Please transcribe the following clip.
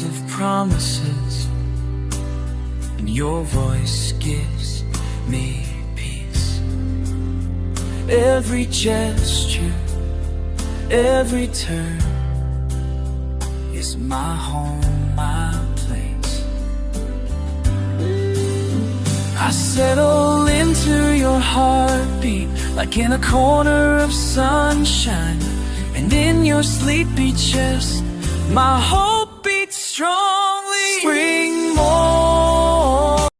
of promises, and your voice gives me peace. Every gesture, every turn is my home, my place. I settle into your heartbeat, like in a corner of sunshine. And in your sleepy chest, my hope beats strongly.